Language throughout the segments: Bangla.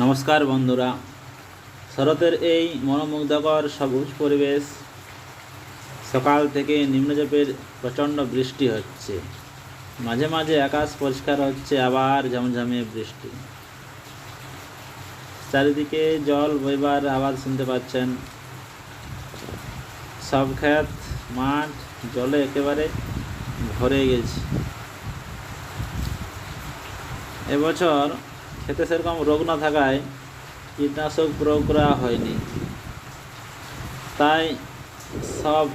নমস্কার বন্ধুরা, শরতের এই মনোমুগ্ধকর সবুজ পরিবেশ। সকাল থেকে নিম্নচাপের প্রচণ্ড বৃষ্টি হচ্ছে, মাঝে মাঝে আকাশ পরিষ্কার হচ্ছে, আবার ঝমঝমিয়ে বৃষ্টি। চারিদিকে জল বইবার আওয়াজ শুনতে পাচ্ছেন। সব ক্ষেত মাঠ জলে একেবারে ভরে গেছে। এবছর খেতে সেরকম রোগ না থাকায় কীটনাশক প্রয়োগ করা হয়নি, তাই সব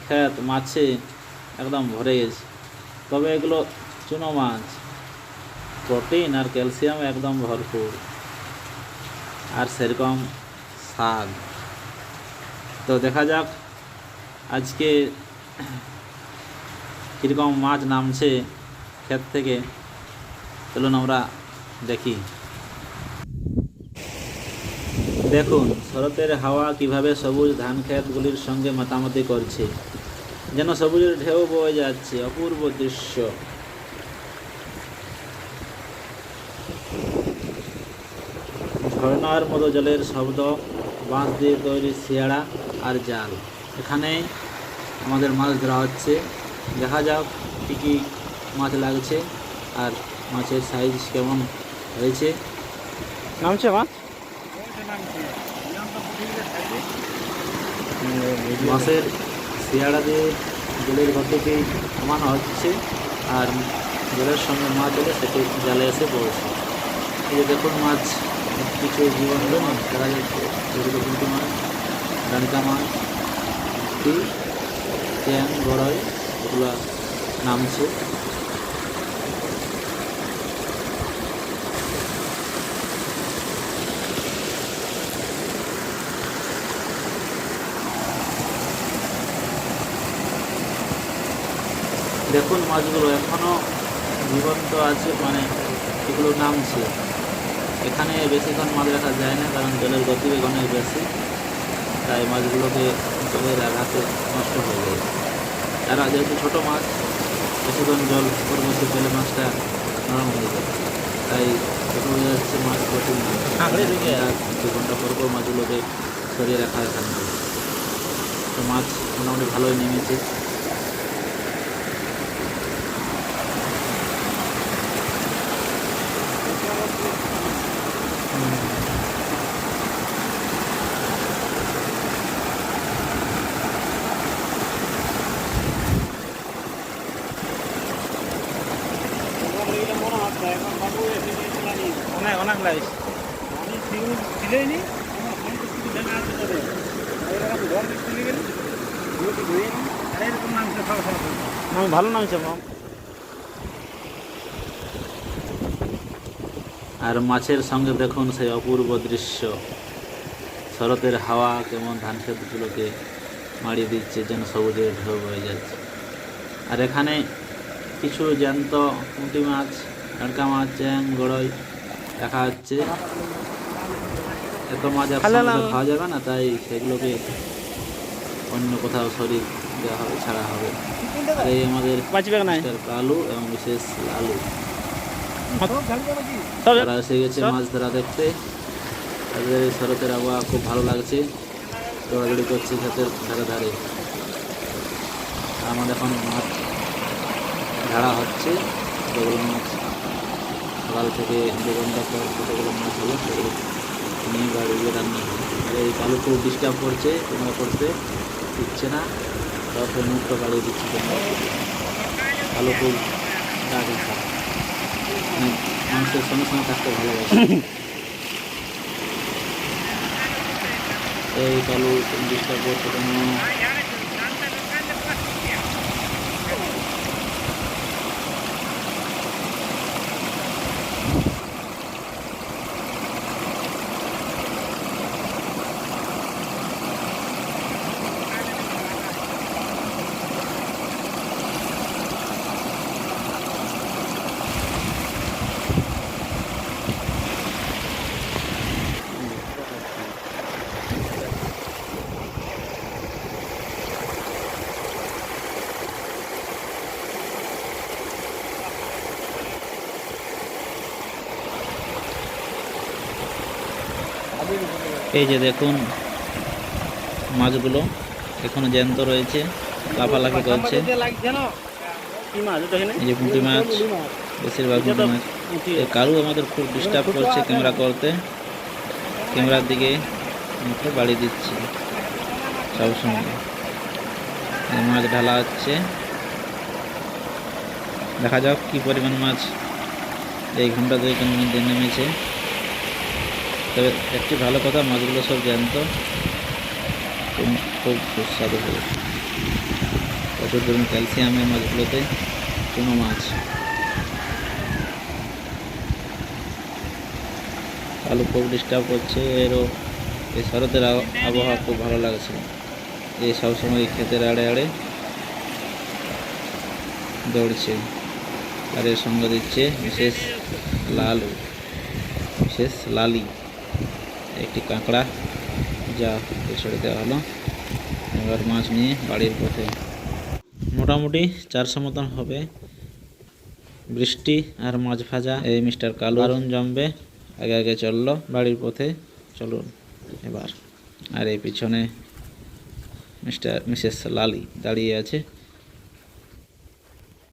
ক্ষেত মাছে একদম ভরে গেছে। তবে এগুলো চুনো মাছ, প্রোটিন আর ক্যালসিয়াম একদম ভরপুর, আর সেরকম স্বাদ। তো দেখা যাক আজকে কীরকম মাছ নামছে ক্ষেত থেকে। চলুন আমরা দেখি। দেখুন শরতের হাওয়া কিভাবে সবুজ ধান ক্ষেতগুলির সঙ্গে মাতামাতি করছে, যেন সবুজের ঢেউ বয়ে যাচ্ছে। অপূর্ব দৃশ্য। ঝর্ণার মতো জলের শব্দ, বাঁশ দিয়ে তৈরি শিয়াড়া আর জাল। এখানে আমাদের মাছ ধরা হচ্ছে। দেখা যাক কী কী মাছ লাগছে আর মাছের সাইজ কেমন হয়েছে। নামছে মাছ, মাছের শিয়াড়া দিয়ে জলের ঘর থেকে নামানো হচ্ছে, আর জলের সঙ্গে মাছ এলে সেটি জালে এসে পড়ছে। এই যে দেখুন মাছ কিছু জীবন দেখা যাচ্ছে। ছোটো পুঁটি মাছ, ডানকা মাছ, চ্যাং, গড়াই এগুলো নামছে। দেখুন মাছগুলো এখনও জীবন্ত আছে, মানে এগুলো নামছে। এখানে বেশিক্ষণ মাছ রাখা যায় না, কারণ জলের গতিবেগ অনেক বেশি, তাই মাছগুলোকে জলের আঘাতে নষ্ট হয়ে যায়। আর যেহেতু ছোটো মাছ, বেশিক্ষণ জল ওর মধ্যে পেলে মাছটা নরম হয়ে যায়, তাই ছোটো হয়ে যাচ্ছে মাছ প্রচুর। 2 ঘন্টা পর পর মাছগুলোকে সরিয়ে রাখা হয় ঠান্ডা। তো মাছ মোটামুটি ভালোই নেমেছে। অনেক লাগিস ভালো নামছে। আর মাছের সঙ্গে দেখুন সেই অপূর্ব দৃশ্য। শরতের হাওয়া কেমন ধান ক্ষেতগুলোকে মাড়িয়ে দিচ্ছে, যেন সবুজের ঢেউ বয়ে যাচ্ছে। আর এখানে কিছু জ্যান্ত পুঁটি মাছ, ডাঁড়কা মাছ, চ্যাং, গড়ই দেখা যাচ্ছে। এত মাছ একসঙ্গে খাওয়া যাবে না, তাই সেগুলোকে অন্য কোথাও সরিয়ে দেওয়া হবে, ছাড়া হবে। আর এই আমাদের কালু এবং বিশেষ লালু তারা এসে গেছে মাছ ধরা দেখতে। তাদের এই শরতের আবহাওয়া খুব ভালো লাগছে, দৌড়াদৌড়ি করছে ক্ষেতের ধারে ধারে। আমাদের এখন মাছ ঝাড়া হচ্ছে। কতগুলো মাছ সকাল থেকে 2 ঘন্টা পর কতগুলো মাছ হলো, সেগুলো নিয়ে বাড়ি রান্না হবে। আর এই কালু খুব ডিস্টার্ব করছে, তোমরা করতে দিচ্ছে না, তারপরে মুখটা বাড়িয়ে দিচ্ছে। তোমরা কালু খুব ডাকে, মানুষের সঙ্গে সঙ্গে থাকতে ভালোবাসে। এই কালু ডিস্টার্ব করছে কেন? এই যে দেখুন মাছগুলো এখনো জ্যান্ত রয়েছে, লাফালাফি করছে। এই যে পুঁটি মাছ, বেশিরভাগ পুঁটি মাছ। এই কালু আমাদের খুব ডিস্টার্ব করছে ক্যামেরা করতে, ক্যামেরার দিকে মুখে বাড়ি দিচ্ছে সবসময়। মাছ ঢালা হচ্ছে, দেখা যাক কি পরিমাণ মাছ এই ঘন্টা দুয়েকের মধ্যে নেমেছে। তবে একটি ভালো কথা, মাছগুলো সব জ্যান্ত, খুব সুস্বাদু হবে। প্রচুর পরিমাণ ক্যালসিয়ামের মাছগুলোতে, কোনো মাছ। কালু খুব ডিস্টার্ব করছে। এরও এই শরতের আবহাওয়া খুব ভালো লাগছে। এই সবসময় ক্ষেতের আড়ে আড়ে দৌড়ছে, আর এর সঙ্গে দিচ্ছে মিসেস লালি, একটি কাঁকড়া, যা ছেড়ে দেওয়া হলো। এবার মাছ নিয়ে বাড়ির পথে। মোটামুটি 400 মতন হবে। বৃষ্টি আর মাছ ভাজা এই মিস্টার কালু দারুণ জমবে। আগে আগে চললো বাড়ির পথে, চলুন এবার। আর এই পিছনে মিসেস লালি দাঁড়িয়ে আছে।